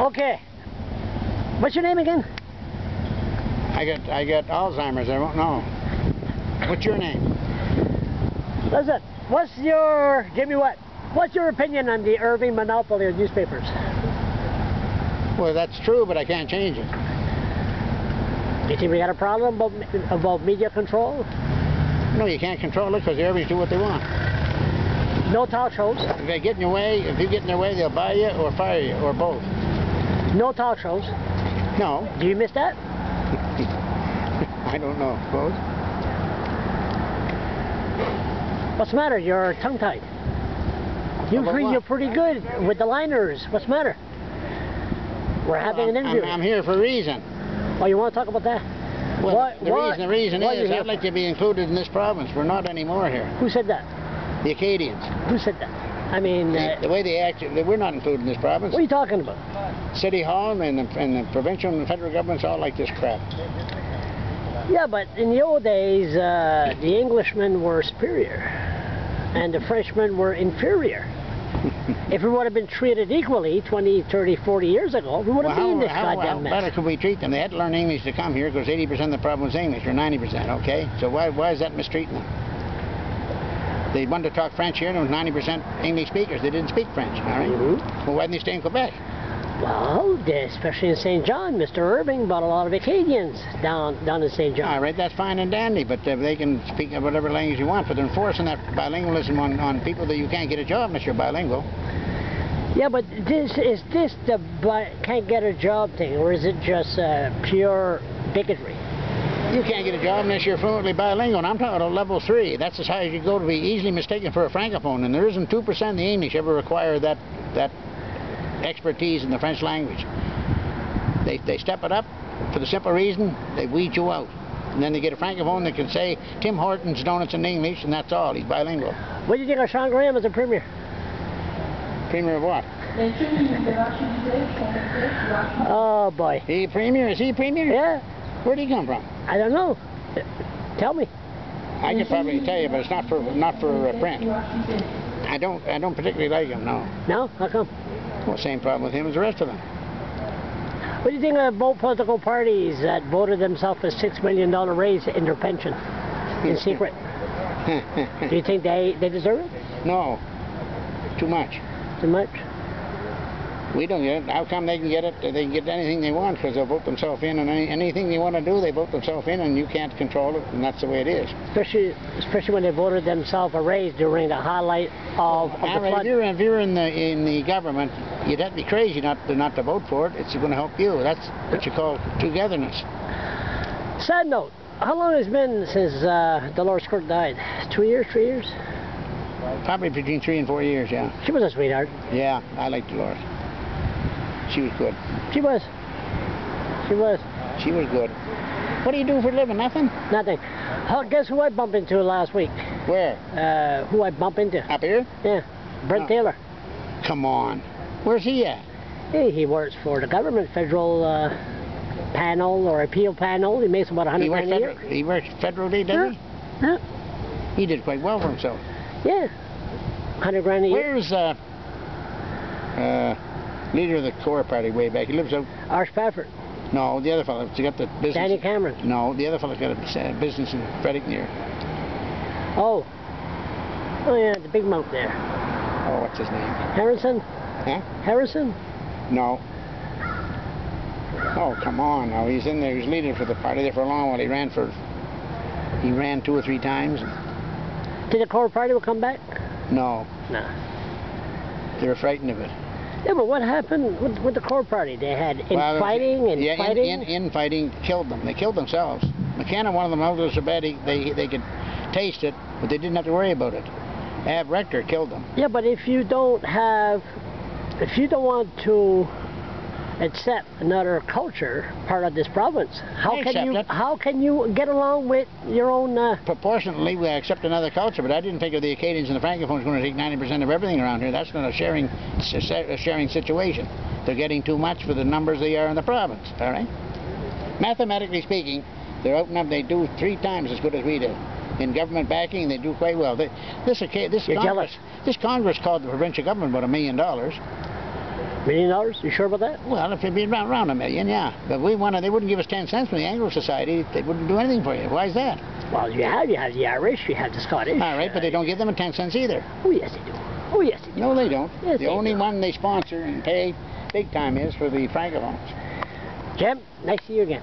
Okay. What's your name again? I got Alzheimer's. I won't know. What's your name? Listen. What's your What's your opinion on the Irving monopoly of newspapers? Well, that's true, but I can't change it. Do you think we got a problem about media control? No, you can't control it because the Irvings do what they want. No talk shows. If they get in your way, if you get in their way, they'll buy you or fire you or both. No talk shows. No. Do you miss that? I don't know. Suppose. What's the matter? You're tongue-tied. You're pretty good with the liners. What's the matter? We're having an interview. I'm here for a reason. Oh, you want to talk about that? Well, the reason is I'd like to be included in this province. We're not anymore here. Who said that? The Acadians. Who said that? I mean... the way they act, we're not included in this province. What are you talking about? City Hall and the provincial and the federal governments all like this crap. Yeah, but in the old days, the Englishmen were superior and the Frenchmen were inferior. If we would have been treated equally 20, 30, 40 years ago, we would have been in this goddamn mess. How better could we treat them? They had to learn English to come here because 80% of the problem was English, or 90%, okay? So why is that mistreating them? They wanted to talk French here and there was 90% English speakers. They didn't speak French, all right? Well, why didn't they stay in Quebec? Well, especially in St. John, Mr. Irving brought a lot of Acadians down in St. John. All right, that's fine and dandy, but they can speak whatever language you want, but they're enforcing that bilingualism on people that you can't get a job unless you're bilingual. Yeah, but is this the can't get a job thing, or is it just pure bigotry? You can't get a job unless you're fluently bilingual, and I'm talking about level 3. That's as high as you go to be easily mistaken for a francophone, and there isn't 2% of the English ever require that expertise in the French language. They step it up for the simple reason they weed you out. And then they get a francophone that can say Tim Hortons donuts in English, and that's all. He's bilingual. What do you think of Sean Graham as a premier? Premier of what? Oh boy. He premier? Is he premier? Yeah. Where'd he come from? I don't know. Tell me. I could probably tell you, but it's not for print. I don't particularly like him. No. No? How come? Well, same problem with him as the rest of them. What do you think of both political parties that voted themselves a $6 million raise in their pension in secret? Do you think they deserve it? No. Too much. Too much? We don't get it. How come they can get it? They can get anything they want because they'll vote themselves in, and anything they want to do, they vote themselves in, and you can't control it, and that's the way it is. Especially when they voted themselves a raise during the highlight of the flood. If you're in the government, you'd have to be crazy not to vote for it. It's going to help you. That's what you call togetherness. Sad note. How long has it been since Dolores Kirk died? 2 years, 3 years? Probably between 3 and 4 years, yeah. She was a sweetheart. Yeah, I like Dolores. She was good. She was. She was. She was good. What do you do for a living? Nothing? Nothing. Guess who I bumped into last week? Where? Who I bumped into? Up here? Yeah. Brent Taylor. Come on. Where's he at? He works for the government, federal panel or appeal panel. He makes about $100 grand a year. He works federally, doesn't he? Yeah. He did quite well for himself. Yeah. $100 grand a year. Where's leader of the Core Party way back? He lives out... Arch Pafford. No, the other fellow. He got the business... Danny Cameron. No, the other fellow's got a business in Fredericton. Oh. Oh, yeah, the big mouth there. Oh, what's his name? Harrison? Huh? Harrison? No. Oh, come on now. He's in there. He was leader for the party there for a long while. He ran 2 or 3 times. Did the Core Party will come back? No. No. They were frightened of it. Yeah, but what happened with the Core Party? They had fighting. Infighting killed them. They killed themselves. McKenna, one of them, was so bad they could taste it, but they didn't have to worry about it. Ab Rector killed them. Yeah, but if you don't want to accept another culture part of this province, how can you get along with your own? Proportionately, we accept another culture, but I didn't think of the Acadians and the Francophones going to take 90% of everything around here. That's not a sharing situation. They're getting too much for the numbers they are in the province. All right. Mathematically speaking, they're out and they do 3 times as good as we did. In government backing, they do quite well. This Congress called the provincial government about $1 million. $1 million? You sure about that? Well, if it'd be around $1 million, yeah. But they wouldn't give us 10 cents from the Anglo Society. They wouldn't do anything for you. Why is that? Well, you have the Irish, you have the Scottish. All right, but they don't give them 10 cents either. Oh, yes, they do. Oh, yes, they do. No, they don't. Yes, the only one they sponsor and pay big time is for the Francophones. Jim, nice to see you again.